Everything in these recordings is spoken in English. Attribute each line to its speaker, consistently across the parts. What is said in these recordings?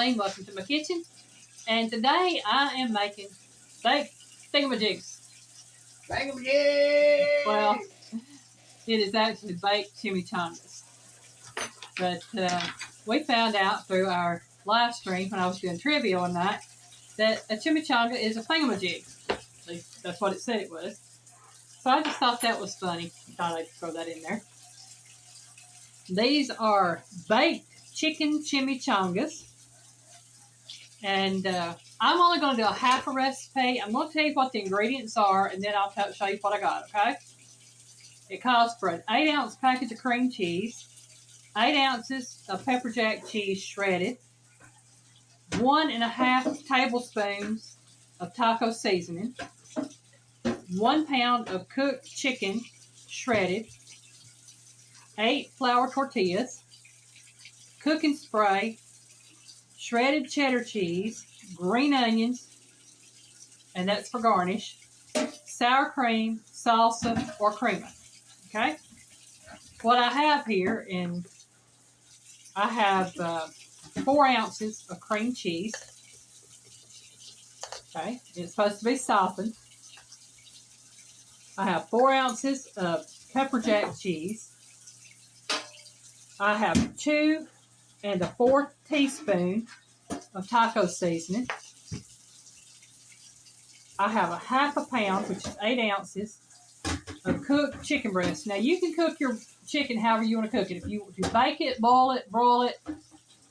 Speaker 1: Alyne. Welcome to my kitchen. And today I am making baked Thingamajigs.
Speaker 2: Thingamajigs!
Speaker 1: Well, it is actually baked chimichangas. But we found out through our live stream when I was doing trivia one night that a chimichanga is a thingamajig. At least that's what it said it was. So I just thought that was funny. Thought I'd throw that in there. These are baked chicken chimichangas. And I'm only going to do a half a recipe. I'm going to tell you what the ingredients are, and then I'll show you what I got, okay? It calls for an 8-ounce package of cream cheese, 8 ounces of pepper jack cheese shredded, 1.5 tablespoons of taco seasoning, 1 pound of cooked chicken shredded, 8 flour tortillas, cooking spray, shredded cheddar cheese, green onions, and that's for garnish, sour cream, salsa, or creamer. Okay? What I have here, I have 4 ounces of cream cheese. Okay? It's supposed to be softened. I have 4 ounces of pepper jack cheese. I have 2 1/4 teaspoon of taco seasoning. I have a half a pound, which is 8 ounces, of cooked chicken breast. Now, you can cook your chicken however you want to cook it. If you bake it, boil it, broil it,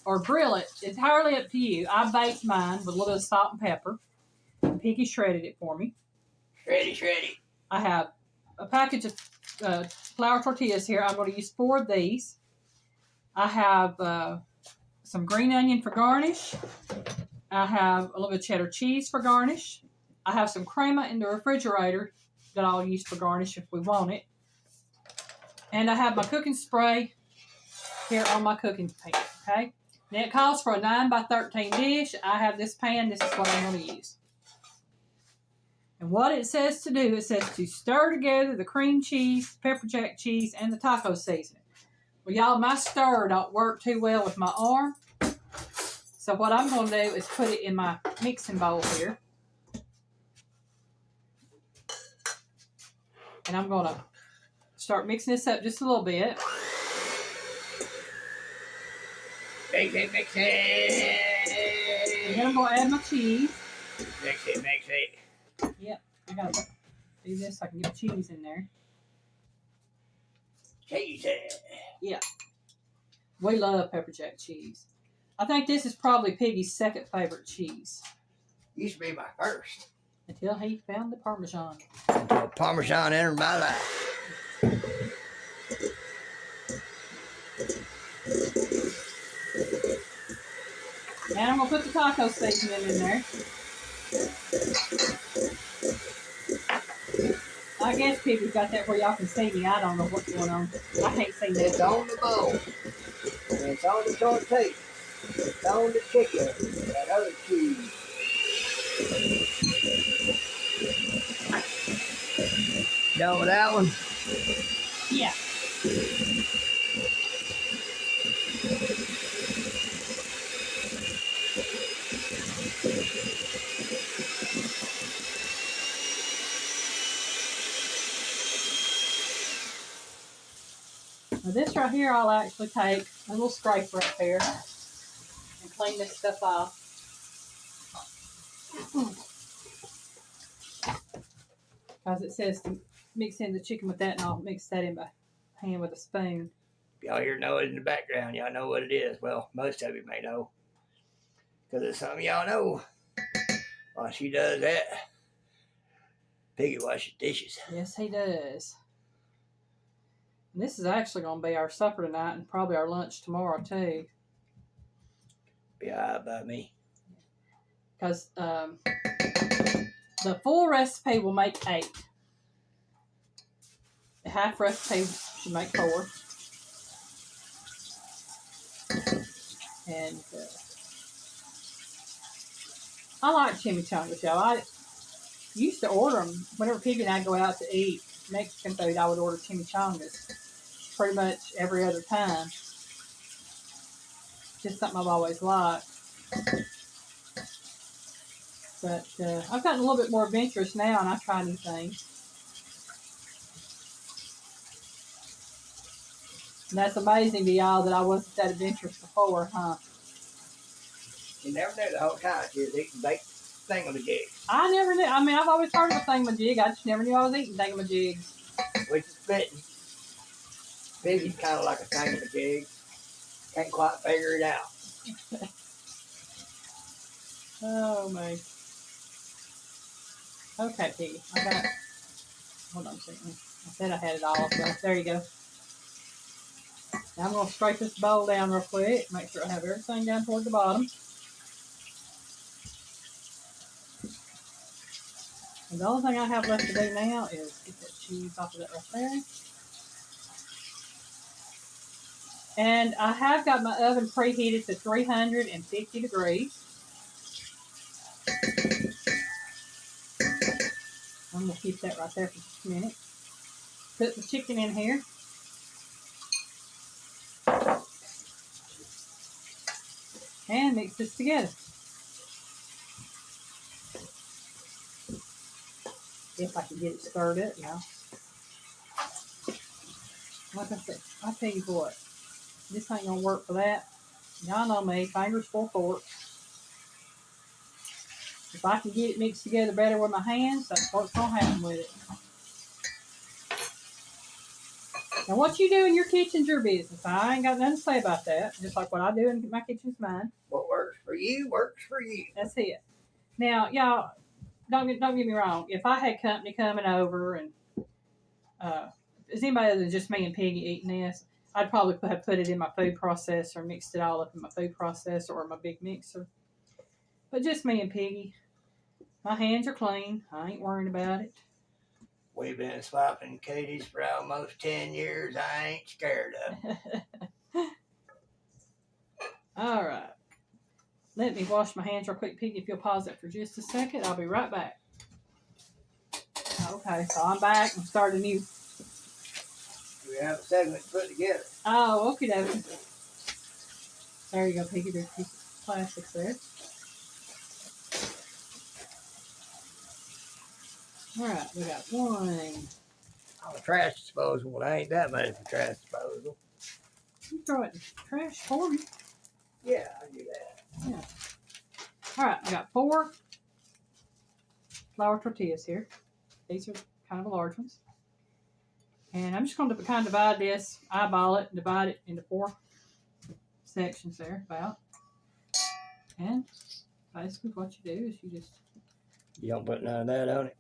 Speaker 1: or grill it, it's entirely up to you. I baked mine with a little bit of salt and pepper. And Piggy shredded it for me.
Speaker 2: Shreddy.
Speaker 1: I have a package of flour tortillas here. I'm going to use 4 of these. I have some green onion for garnish. I have a little bit of cheddar cheese for garnish. I have some crema in the refrigerator that I'll use for garnish if we want it. And I have my cooking spray here on my cooking pan, okay? Now it calls for a 9 by 13 dish. I have this pan. This is what I'm going to use. And what it says to do, it says to stir together the cream cheese, pepper jack cheese, and the taco seasoning. Well, y'all, my stir don't work too well with my arm. So what I'm going to do is put it in my mixing bowl here. And I'm going to start mixing this up just a little bit.
Speaker 2: Mix it.
Speaker 1: And then I'm going to add my cheese.
Speaker 2: Mix it.
Speaker 1: Yep, I got to do this so I can get cheese in there.
Speaker 2: Cheese.
Speaker 1: Yeah. We love pepper jack cheese. I think this is probably Piggy's second favorite cheese.
Speaker 2: Used to be my first.
Speaker 1: Until he found the Parmesan.
Speaker 2: Until Parmesan entered my life.
Speaker 1: And I'm going to put the taco seasoning in there. I guess Piggy's got that where y'all can see me. I don't know what's going on. I can't see that.
Speaker 2: It's on the bowl. It's on the tortilla. It's on the chicken. That other cheese. Done with that one?
Speaker 1: Yeah. Now this right here, I'll actually take a little scraper up here and clean this stuff off. Because it says to mix in the chicken with that, and I'll mix that in my hand with a spoon.
Speaker 2: Y'all hear noise in the background. Y'all know what it is. Well, most of you may know. Because some of y'all know. While she does that, Piggy washes dishes.
Speaker 1: Yes, he does. And this is actually going to be our supper tonight and probably our lunch tomorrow, too.
Speaker 2: Be all right by me.
Speaker 1: Because the full recipe will make 8. The half recipe should make 4. And I like chimichangas, y'all. I used to order them whenever Piggy and I go out to eat Mexican food. I would order chimichangas pretty much every other time. Just something I've always liked. But I've gotten a little bit more adventurous now, and I try new things. And that's amazing to y'all that I wasn't that adventurous before, huh?
Speaker 2: You never knew the whole time she was eating baked thingamajigs.
Speaker 1: I never knew. I mean, I've always heard of a thingamajig. I just never knew I was eating thingamajigs.
Speaker 2: Which is fitting. Piggy's kind of like a thingamajig. Can't quite figure it out.
Speaker 1: Oh, my. Okay, Piggy. I got it. Hold on a second. I said I had it all. So there you go. Now I'm going to scrape this bowl down real quick. Make sure I have everything down toward the bottom. And the only thing I have left to do now is get that cheese off of that right there. And I have got my oven preheated to 350 degrees. I'm going to keep that right there for just a minute. Put the chicken in here. And mix this together. If I can get it stirred up now. Like I said, I tell you what, this ain't gonna work for that. Y'all know me, fingers for fork. If I can get it mixed together better with my hands, that's what's gonna happen with it. Now what you do in your kitchen's your business. I ain't got nothing to say about that. Just like what I do in my kitchen's mine.
Speaker 2: What works for you works for you.
Speaker 1: That's it. Now, y'all, don't get me wrong. If I had company coming over and is anybody other than just me and Piggy eating this, I'd probably have put it in my food processor, mixed it all up in my food processor or my big mixer. But just me and Piggy. My hands are clean. I ain't worrying about it.
Speaker 2: We've been swapping Katie's for almost 10 years. I ain't scared of it.
Speaker 1: All right. Let me wash my hands real quick, Piggy. If you'll pause it for just a second, I'll be right back. Okay, so I'm back and started new.
Speaker 2: We have a segment put together.
Speaker 1: Oh, okie dokie. There you go, Piggy. There's a piece of plastics there. All right, we got one.
Speaker 2: On a trash disposal, well, I ain't that much for trash disposal.
Speaker 1: You throw it in the trash for me.
Speaker 2: Yeah, I do that.
Speaker 1: Yeah. All right, I got 4 flour tortillas here. These are kind of large ones. And I'm just going to kind of divide this, eyeball it, and divide it into 4 sections there, about. And basically what you do is you just...
Speaker 2: You don't put none of that on it?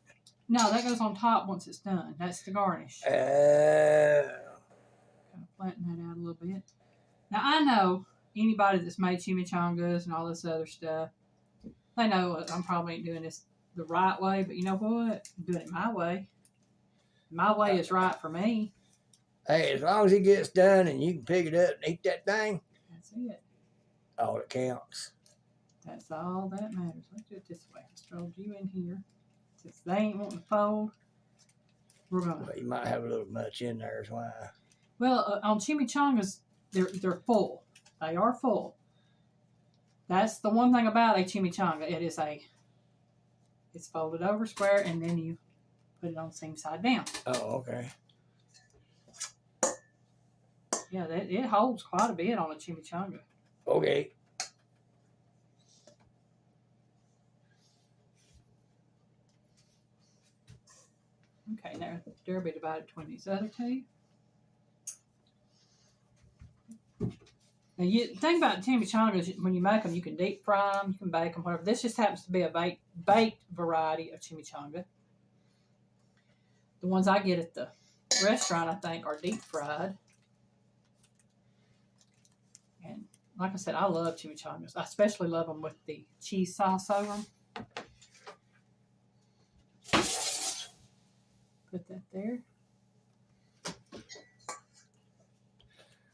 Speaker 1: No, that goes on top once it's done. That's the garnish.
Speaker 2: Oh.
Speaker 1: Kind of flatten that out a little bit. Now, I know anybody that's made chimichangas and all this other stuff, they know I'm probably ain't doing this the right way, but you know what? I'm doing it my way. My way is right for me.
Speaker 2: Hey, as long as it gets done and you can pick it up and eat that thing,
Speaker 1: That's it.
Speaker 2: all that counts.
Speaker 1: That's all that matters. Let's do it this way. Let's throw you in here. Since they ain't wanting to fold, we're gonna.
Speaker 2: Well, you might have a little much in there, is why.
Speaker 1: Well, on chimichangas, they're full. They are full. That's the one thing about a chimichanga. It's folded over square, and then you put it on the same side down.
Speaker 2: Oh, okay.
Speaker 1: Yeah, it holds quite a bit on a chimichanga.
Speaker 2: Okay.
Speaker 1: Okay, now they'll be divided between these other 2. Now, the thing about chimichangas, when you make them, you can deep fry them, you can bake them, whatever. This just happens to be a baked variety of chimichanga. The ones I get at the restaurant, I think, are deep fried. And like I said, I love chimichangas. I especially love them with the cheese sauce over them. Put that there.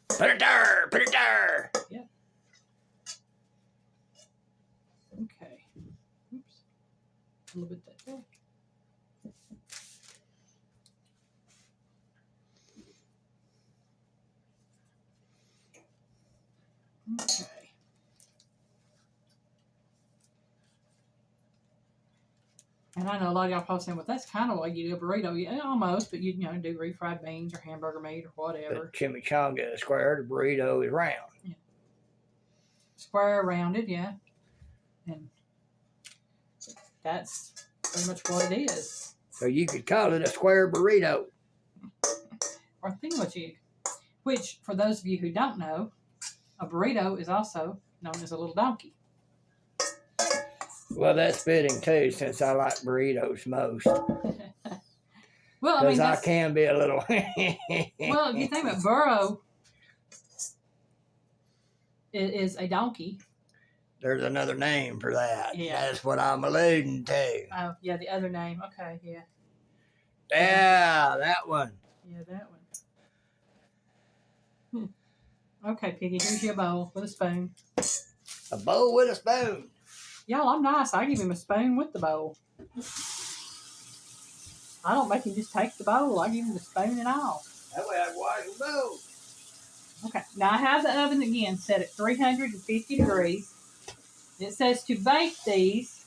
Speaker 2: Put it there! Put it there!
Speaker 1: Yep. Okay. Oops. A little bit that there. Okay. And I know a lot of y'all probably saying, well, that's kind of like you do a burrito. Yeah, almost, but you know, do refried beans or hamburger meat or whatever.
Speaker 2: The chimichanga is square, the burrito is round.
Speaker 1: Yeah. Square, rounded, yeah. And that's pretty much what it is.
Speaker 2: So you could call it a square burrito.
Speaker 1: Or thingamajig. Which, for those of you who don't know, a burrito is also known as a little donkey.
Speaker 2: Well, that's fitting too, since I like burritos most.
Speaker 1: Well, I mean,
Speaker 2: I can be a little.
Speaker 1: Well, if you think about burro, it is a donkey.
Speaker 2: There's another name for that.
Speaker 1: Yeah.
Speaker 2: That's what I'm alluding to.
Speaker 1: Oh, yeah, the other name. Okay, yeah.
Speaker 2: Yeah, that one.
Speaker 1: Yeah, that one. Okay, Piggy, here's your bowl with a spoon.
Speaker 2: A bowl with a spoon.
Speaker 1: Y'all, I'm nice. I give him a spoon with the bowl. I don't make him just take the bowl. I give him the spoon and all.
Speaker 2: That way I can wash the bowl.
Speaker 1: Okay, now I have the oven again set at 350 degrees. It says to bake these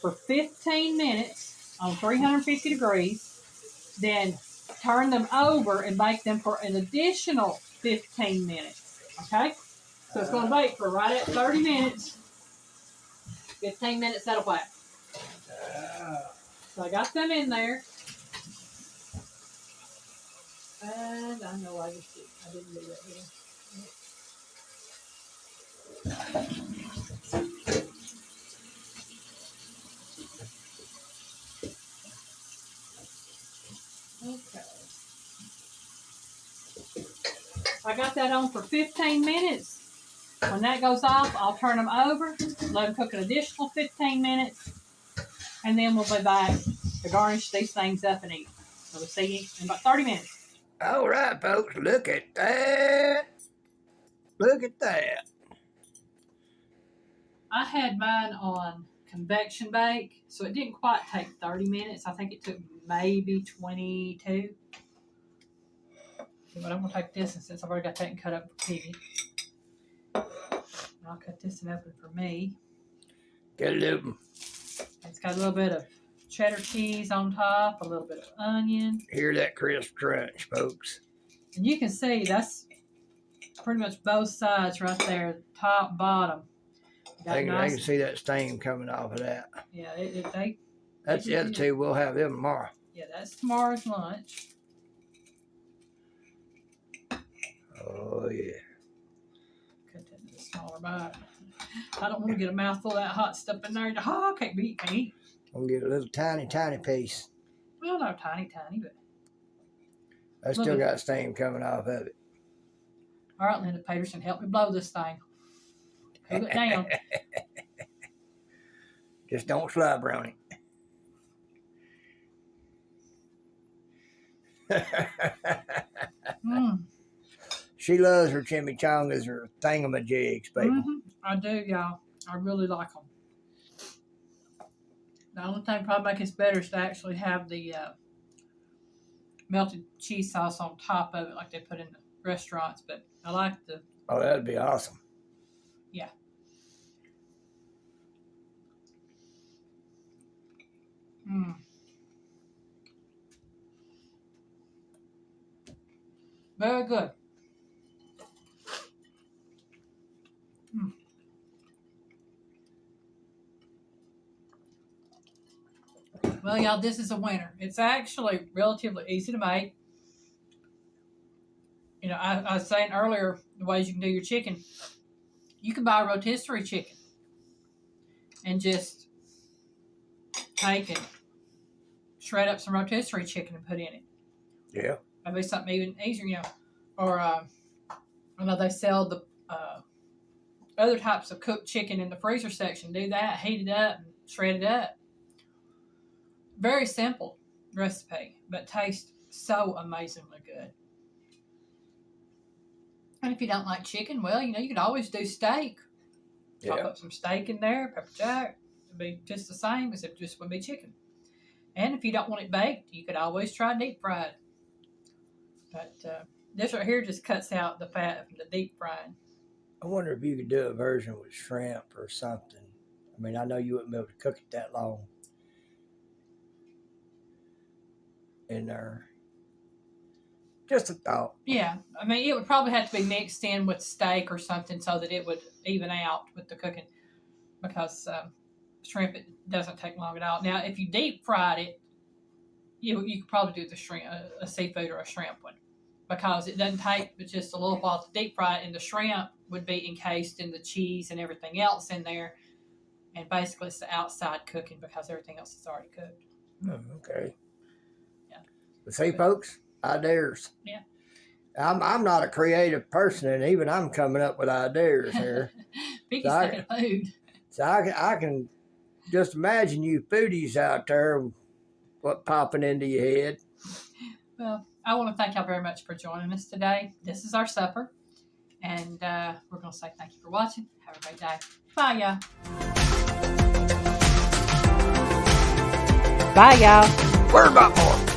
Speaker 1: for 15 minutes on 350 degrees, then turn them over and bake them for an additional 15 minutes. Okay? So it's going to bake for right at 30 minutes. 15 minutes at a whack. So I got them in there. And I know I didn't do that here. Okay. I got that on for 15 minutes. When that goes off, I'll turn them over, let them cook an additional 15 minutes, and then we'll be back to garnish these things up and eat. So we'll see you in about 30 minutes.
Speaker 2: All right, folks, look at that. Look at that.
Speaker 1: I had mine on convection bake, so it didn't quite take 30 minutes. I think it took maybe 22. But I'm going to take this, and since I've already got that and cut up for Piggy, I'll cut this and open for me.
Speaker 2: Get a little.
Speaker 1: It's got a little bit of cheddar cheese on top, a little bit of onion.
Speaker 2: Hear that crisp crunch, folks.
Speaker 1: And you can see that's pretty much both sides right there, top, bottom.
Speaker 2: I can see that steam coming off of that.
Speaker 1: Yeah,
Speaker 2: That's the other two. We'll have them tomorrow.
Speaker 1: Yeah, that's tomorrow's lunch.
Speaker 2: Oh, yeah.
Speaker 1: Cut that into a smaller bite. I don't want to get a mouthful of that hot stuff in there. Oh, can't eat.
Speaker 2: I'm going to get a little tiny piece.
Speaker 1: Well, no, tiny, but.
Speaker 2: I still got steam coming off of it.
Speaker 1: All right, Linda Peterson, help me blow this thing. Cool it down.
Speaker 2: Just don't slobber on it. She loves her chimichangas or thingamajigs, baby.
Speaker 1: I do, y'all. I really like them. The only thing probably makes it better is to actually have the melted cheese sauce on top of it like they put in the restaurants. But I like the...
Speaker 2: Oh, that'd be awesome.
Speaker 1: Yeah. Very good. Well, y'all, this is a winner. It's actually relatively easy to make. You know, I was saying earlier the ways you can do your chicken. You can buy a rotisserie chicken and just take and shred up some rotisserie chicken and put in it.
Speaker 2: Yeah.
Speaker 1: That'd be something even easier, you know. Or I know they sell the other types of cooked chicken in the freezer section. Do that, heat it up, and shred it up. Very simple recipe, but tastes so amazingly good. And if you don't like chicken, well, you know, you could always do steak.
Speaker 2: Yeah.
Speaker 1: Chop up some steak in there, pepper jack. It'd be just the same, except it just would be chicken. And if you don't want it baked, you could always try deep fried. But this right here just cuts out the fat from the deep fried.
Speaker 2: I wonder if you could do a version with shrimp or something. I mean, I know you wouldn't be able to cook it that long. in there. Just a thought.
Speaker 1: Yeah, I mean, it would probably have to be mixed in with steak or something so that it would even out with the cooking, because shrimp, it doesn't take long at all. Now, if you deep fried it, you could probably do the shrimp, a seafood or a shrimp one, because it doesn't take but just a little while to deep fry it, and the shrimp would be encased in the cheese and everything else in there, and basically it's the outside cooking because everything else is already cooked.
Speaker 2: Oh, okay.
Speaker 1: Yeah.
Speaker 2: But see, folks, ideas.
Speaker 1: Yeah.
Speaker 2: I'm not a creative person, and even I'm coming up with ideas here.
Speaker 1: Piggy's thinking of food.
Speaker 2: So I can just imagine you foodies out there, what popping into your head.
Speaker 1: Well, I want to thank y'all very much for joining us today. This is our supper, and we're going to say thank you for watching. Have a great day. Bye, y'all. Bye, y'all.
Speaker 2: Where about more?